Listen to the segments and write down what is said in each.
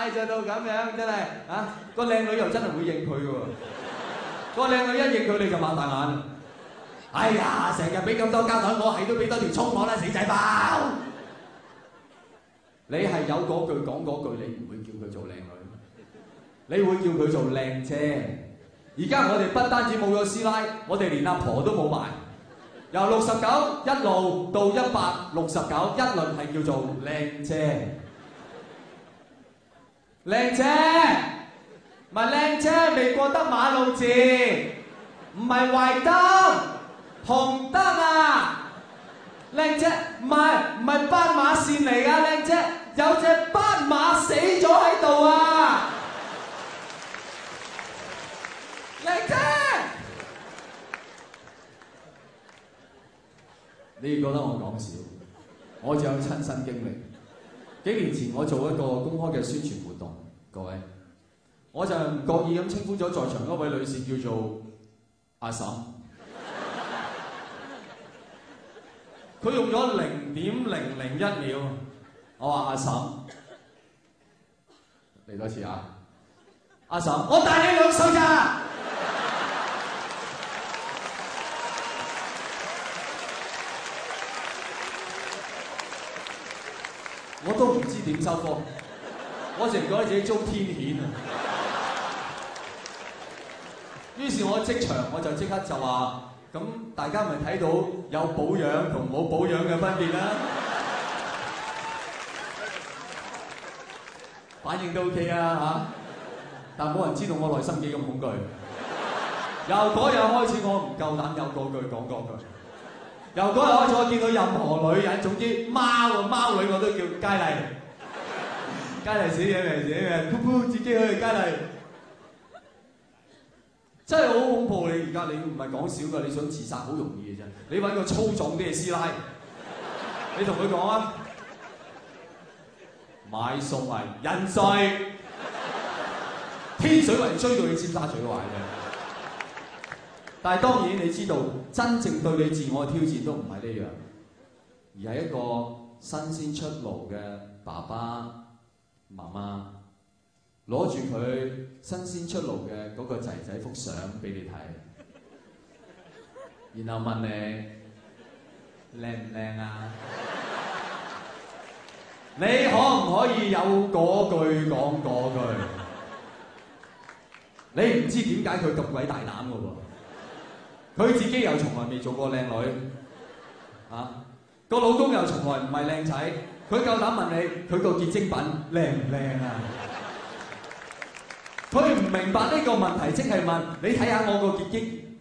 唉，就到咁樣，真係啊！個靚女又真係會應佢喎。個靚女一應佢，你就擘大眼。哎呀，成日俾咁多膠袋，我係都俾多條葱我啦，死仔包！你係有嗰句講嗰句，你唔會叫佢做靚女，你會叫佢做靚姐。而家我哋不單止冇咗師奶，我哋連阿婆都冇埋。由69一路到169，一輪係叫做靚姐。靚姐，唔係靚姐未過得馬路字，唔係壞燈，紅燈啊！靚姐，唔係斑馬線嚟㗎，靚姐，有隻斑馬死咗喺度啊！靚姐，你覺得我講笑？我就有親身經歷。幾年前我做一個公開嘅宣傳活動，各位，我就唔覺意咁稱呼咗在場嗰位女士叫做阿嬸。佢用咗0.001秒，我話阿嬸，嚟多次啊！阿嬸，我大你2歲咋？我都唔知點收科，我淨係覺得自己遭天譴啊！於是我即場我就即刻就話。咁大家咪睇到有保養同冇保養嘅分別啦，反應都 OK 啊嚇，但冇人知道我內心幾咁恐懼。由嗰日開始，我唔夠膽有嗰句講嗰句。由嗰日開始，我見到任何女人，總之貓女我都叫佳麗，佳麗死嘅，噗噗自己去佳麗。真係好恐怖！你而家你唔係講笑㗎，你想自殺好容易嘅啫。你揾個粗壯啲嘅師奶，你同佢講啊，買餸嚟人衰，天水圍追到你尖沙咀壞嘅。但係當然你知道，真正對你自我嘅挑戰都唔係呢樣，而係一個新鮮出爐嘅爸爸媽媽。攞住佢新鮮出爐嘅嗰個仔仔幅相俾你睇，然後問你靚唔靚啊？你可唔可以有嗰句講嗰句？你唔知點解佢咁鬼大膽嘅喎？佢自己又從來未做過靚女，啊個老公又從來唔係靚仔，佢夠膽問你佢個結晶品靚唔靚啊？佢唔明白呢個問題，即係問你睇下我個結晶。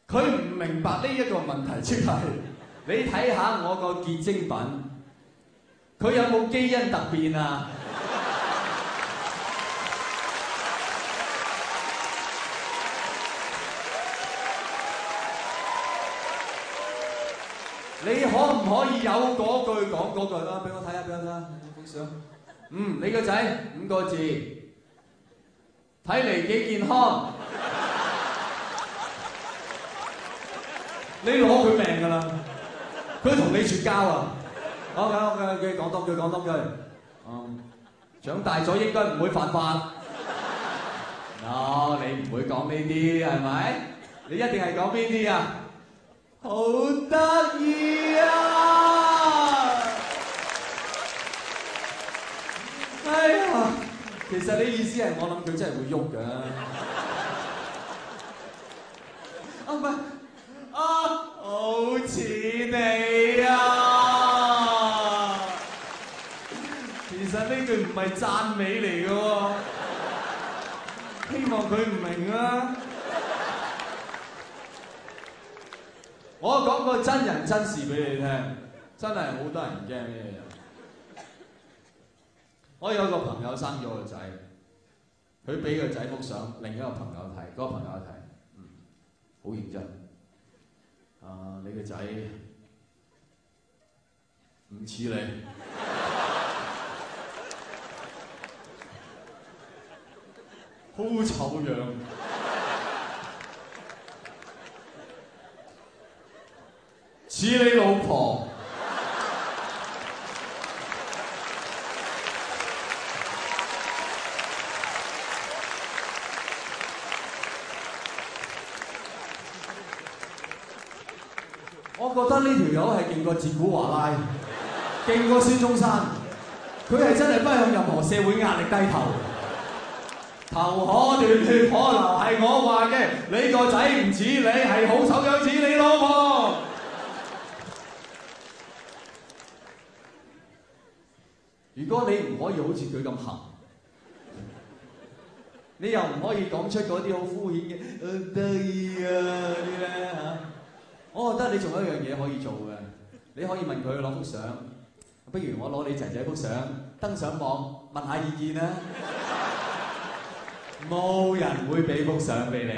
佢唔明白呢一個問題，即係你睇下我個結晶品，佢有冇基因突變啊？你可唔可以有嗰句講嗰句啦？俾我睇下，俾我睇下，影相。你個仔5個字，睇嚟幾健康。你攞佢命㗎啦，佢同你絕交啊！好嘅，講多句。長大咗應該唔會犯法。你唔會講呢啲係咪？你一定係講邊啲啊？好得意啊！哎呀，其實你意思係我諗佢真係會喐㗎。唔係好似你啊！其實呢句唔係讚美嚟㗎喎，希望佢唔明啊！我講個真人真事俾你聽，真係好多人驚呢樣嘢。我有個朋友生咗個仔，佢俾個仔幅相，另一個朋友睇，嗰個朋友睇，好認真。你個仔唔似你，好醜樣，似你老婆。覺得呢條友係勁過哲古華拉，勁過孫中山。佢係真係不向任何社會壓力低頭。頭可斷血可流係我話嘅，你個仔唔似你，係好醜樣似你老婆。如果你唔可以好似佢咁行，你又唔可以講出嗰啲好敷衍嘅得意啊啲咧嚇，我覺得你仲有一樣嘢可以做嘅，你可以問佢攞幅相，不如我攞你仔仔幅相登上網問下意見啦。冇人會俾幅相俾你，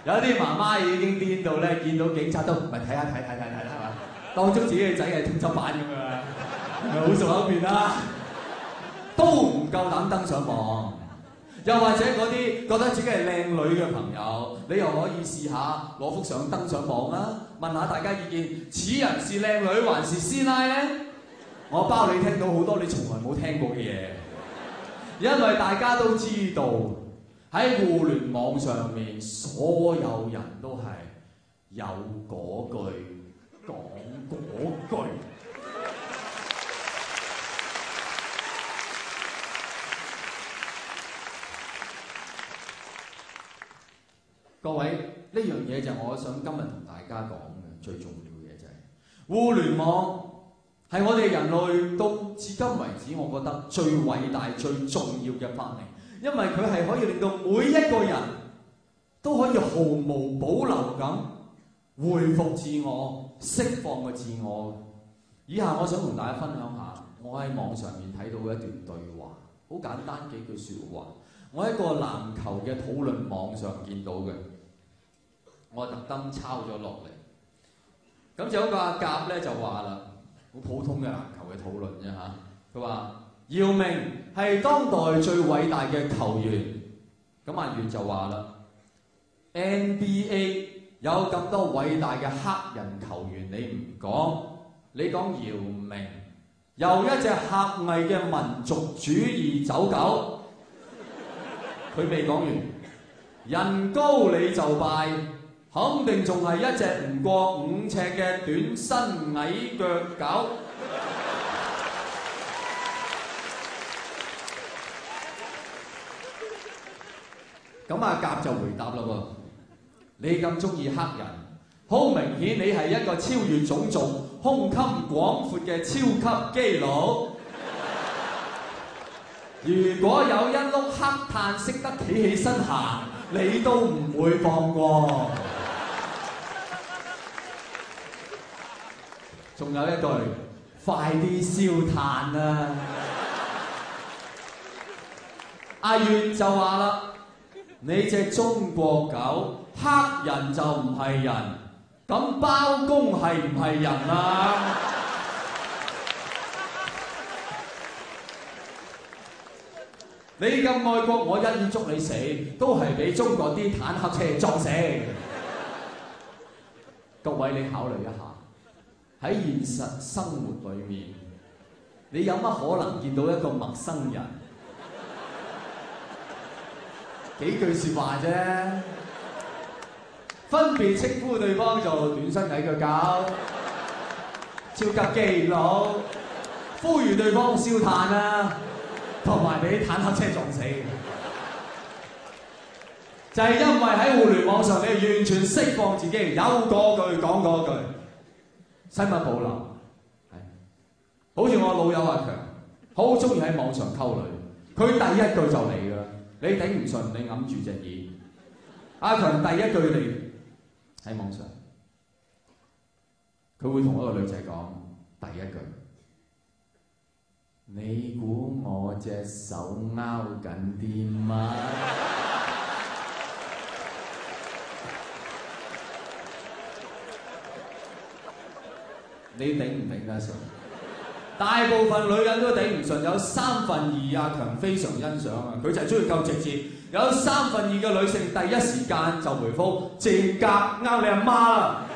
有啲媽媽已經癲到咧，見到警察都唔係睇下係嘛，當中自己嘅仔係通緝犯咁樣，係咪好熟口面啦？都唔夠膽登上網。又或者嗰啲覺得自己係靚女嘅朋友，你又可以試下攞幅相登上網啦，問下大家意見，此人是靚女還是師奶咧？我包你聽到好多你從來冇聽過嘅嘢。因為大家都知道喺互聯網上面，所有人都係有嗰句講嗰句。各位，呢樣嘢就我想今日同大家講嘅最重要嘅嘢就係互聯網。係我哋人類到至今為止，我覺得最偉大、最重要嘅發明，因為佢係可以令到每一個人都可以毫無保留咁恢復自我、釋放個自我。以下我想同大家分享下，我喺網上面睇到一段對話，好簡單幾句説話。我喺個籃球嘅討論網上見到嘅，我特登抄咗落嚟。咁就有個阿甲咧就話啦。好普通嘅籃球嘅討論啫嚇，佢話姚明係當代最偉大嘅球員，咁阿月就話啦 NBA 有咁多偉大嘅黑人球員，你唔講，你講姚明又一隻狹隘嘅民族主義走狗，佢未講完，人高你就拜。肯定仲係一隻唔過5尺嘅短身矮腳狗。咁阿甲就回答啦喎，你咁中意黑人，好明顯你係一個超越種族、胸襟廣闊嘅超級基佬。如果有一碌黑炭識得企起身行，你都唔會放過。仲有一句，快啲燒炭啊！阿月就話啦，你隻中國狗，黑人就唔係人，咁包公係唔係人啊？你咁愛國，我一於捉你死，都係俾中國啲坦克車撞死。各位，你考慮一下。喺現實生活裏面，你有乜可能見到一個陌生人？幾句説話啫，分別稱呼對方做短身矮腳狗、超級基佬，呼籲對方燒炭啊，同埋俾坦克車撞死。就係因為喺互聯網上，你完全釋放自己，有嗰句講嗰句。新聞保留，係好似我老友阿強，好中意喺網上溝女，佢第一句就嚟㗎啦，你頂唔順，你揞住隻耳。阿強第一句嚟喺網上，佢會同一個女仔講第一句：你估我隻手拗緊啲乜？你頂唔頂得順？大部分女人都頂唔順，有2/3阿強非常欣賞啊！佢就係中意夠直接，有2/3嘅女性第一時間就回覆：賤格，拗你阿媽啦！